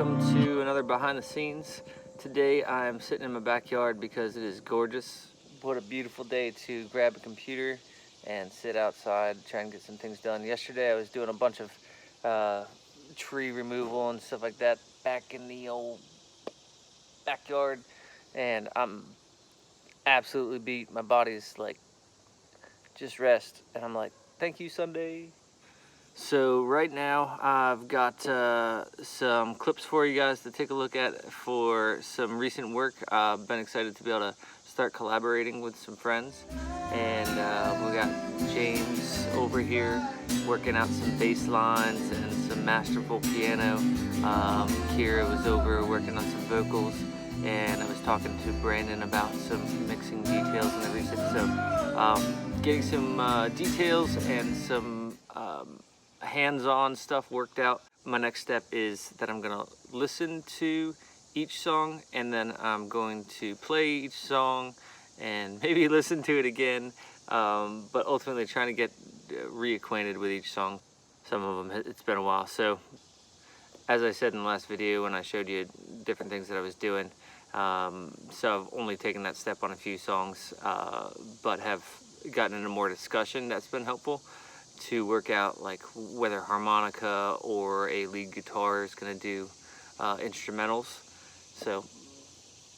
welcome to another behind the scenes. Today I'm sitting in my backyard because it is gorgeous. What a beautiful day to grab a computer and sit outside, try and get some things done. Yesterday I was doing a bunch of tree removal and stuff like that back in the old backyard, and I'm absolutely beat. My body's like, just rest, and I'm like, thank you, Sunday. So right now I've got some clips for you guys to take a look at for some recent work. I've been excited to be able to start collaborating with some friends, and we got James over here working out some bass lines and some masterful piano. Kira was over working on some vocals, and I was talking to Brandon about some mixing details in the recent. So getting some details and some hands-on stuff worked out. My next step is that I'm gonna listen to each song, and then I'm going to play each song and maybe listen to it again, but ultimately trying to get reacquainted with each song. Some of them, it's been a while. So as I said in the last video when I showed you different things that I was doing, so I've only taken that step on a few songs, but have gotten into more discussion. That's been helpful to work out like whether harmonica or a lead guitar is going to do instrumentals. So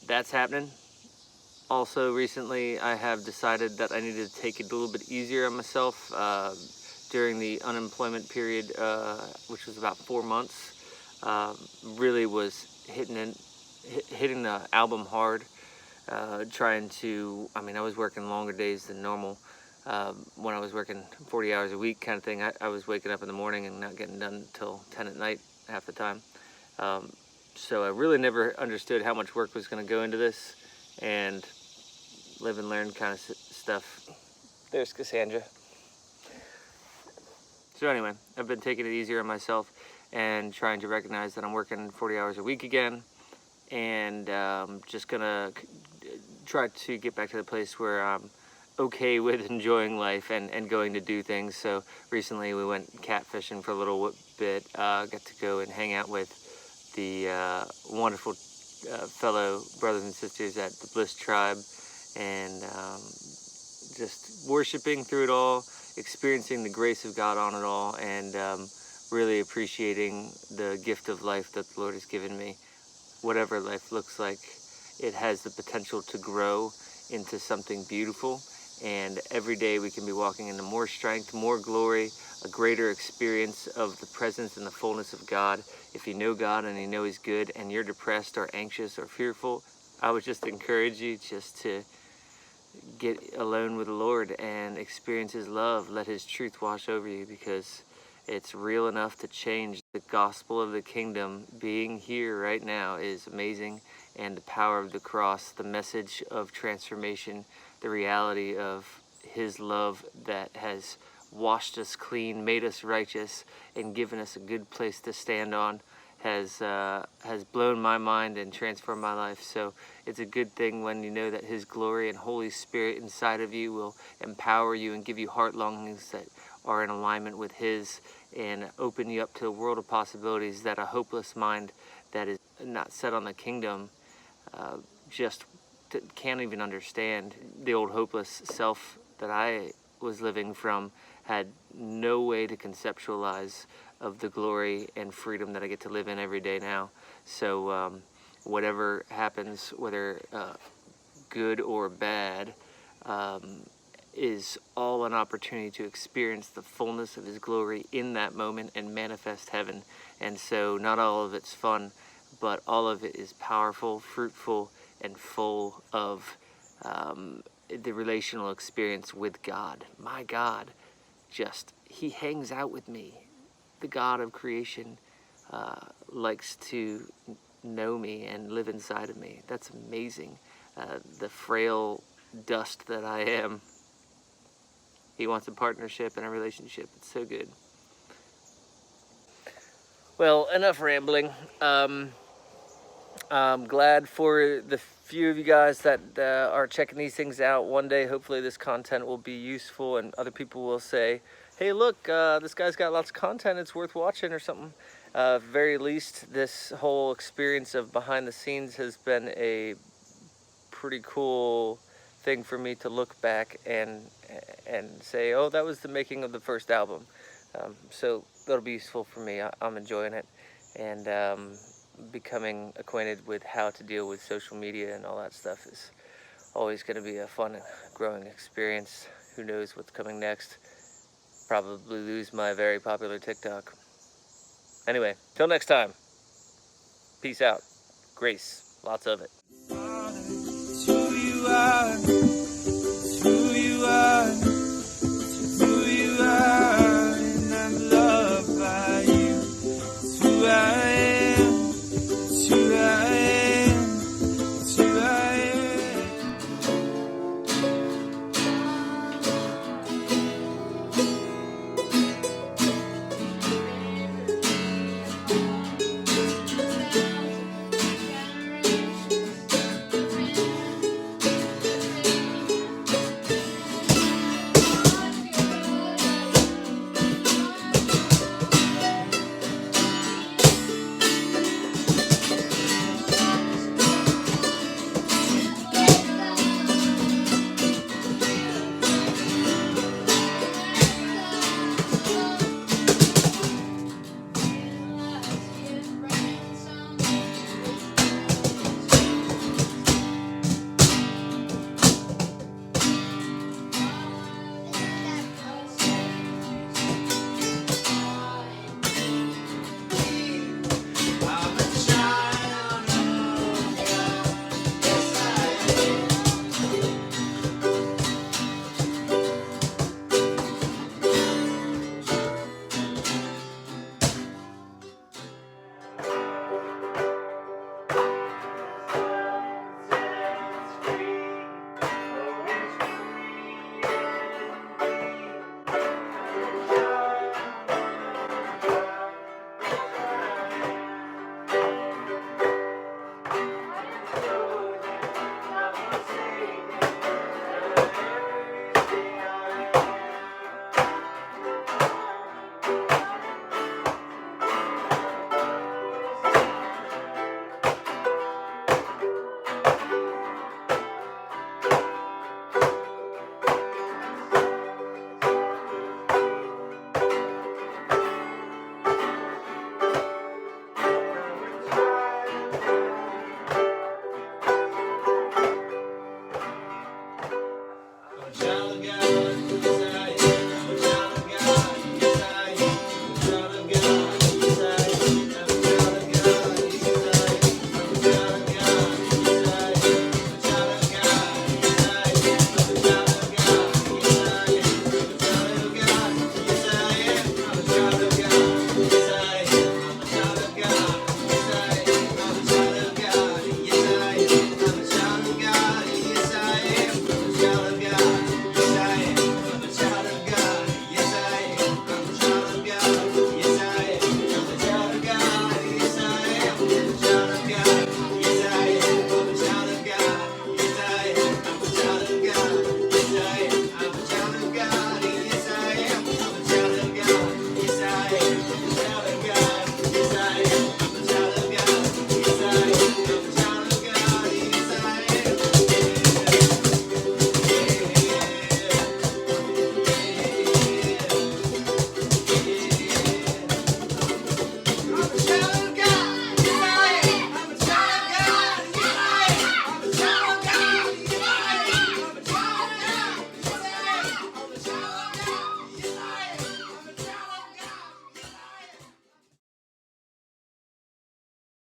that's happening. Also recently I have decided that I needed to take it a little bit easier on myself during the unemployment period, which was about 4 months. Really was hitting the album hard, trying to, I was working longer days than normal. When I was working 40 hours a week kind of thing, I was waking up in the morning and not getting done until 10 at night half the time. So I really never understood how much work was going to go into this, and live and learn kind of stuff. There's Cassandra. So anyway, I've been taking it easier on myself and trying to recognize that I'm working 40 hours a week again, and just gonna try to get back to the place where I'm okay with enjoying life and going to do things. So recently we went catfishing for a little bit, got to go and hang out with the wonderful fellow brothers and sisters at the Bliss Tribe, and just worshiping through it all, experiencing the grace of God on it all, and really appreciating the gift of life that the Lord has given me. Whatever life looks like, it has the potential to grow into something beautiful, and every day we can be walking into more strength, more glory, a greater experience of the presence and the fullness of God. If you know God and you know He's good, and you're depressed or anxious or fearful, I would just encourage you just to get alone with the Lord and experience His love. Let His truth wash over you, because it's real enough to change. The gospel of the kingdom being here right now is amazing, and the power of the cross, the message of transformation, the reality of His love that has washed us clean, made us righteous, and given us a good place to stand on, has blown my mind and transformed my life. So it's a good thing when you know that His glory and Holy Spirit inside of you will empower you and give you heart longings that are in alignment with His, and open you up to a world of possibilities that a hopeless mind that is not set on the kingdom just can't even understand. The old hopeless self that I was living from had no way to conceptualize of the glory and freedom that I get to live in every day now. So whatever happens, whether good or bad, is all an opportunity to experience the fullness of His glory in that moment and manifest heaven. And so not all of it's fun, but all of it is powerful, fruitful, and full of the relational experience with God. My God, He hangs out with me. The God of creation likes to know me and live inside of me. That's amazing. The frail dust that I am, He wants a partnership and a relationship. It's so good. Well, enough rambling. I'm glad for the few of you guys that are checking these things out. One day, hopefully this content will be useful, and other people will say, hey, look, this guy's got lots of content, it's worth watching or something. Very least, this whole experience of behind the scenes has been a pretty cool thing for me to look back and say, oh, that was the making of the first album. So that'll be useful for me. I'm enjoying it, and becoming acquainted with how to deal with social media and all that stuff is always going to be a fun, growing experience. Who knows what's coming next? Probably lose my very popular TikTok. Anyway, till next time. Peace out. Grace. Lots of it.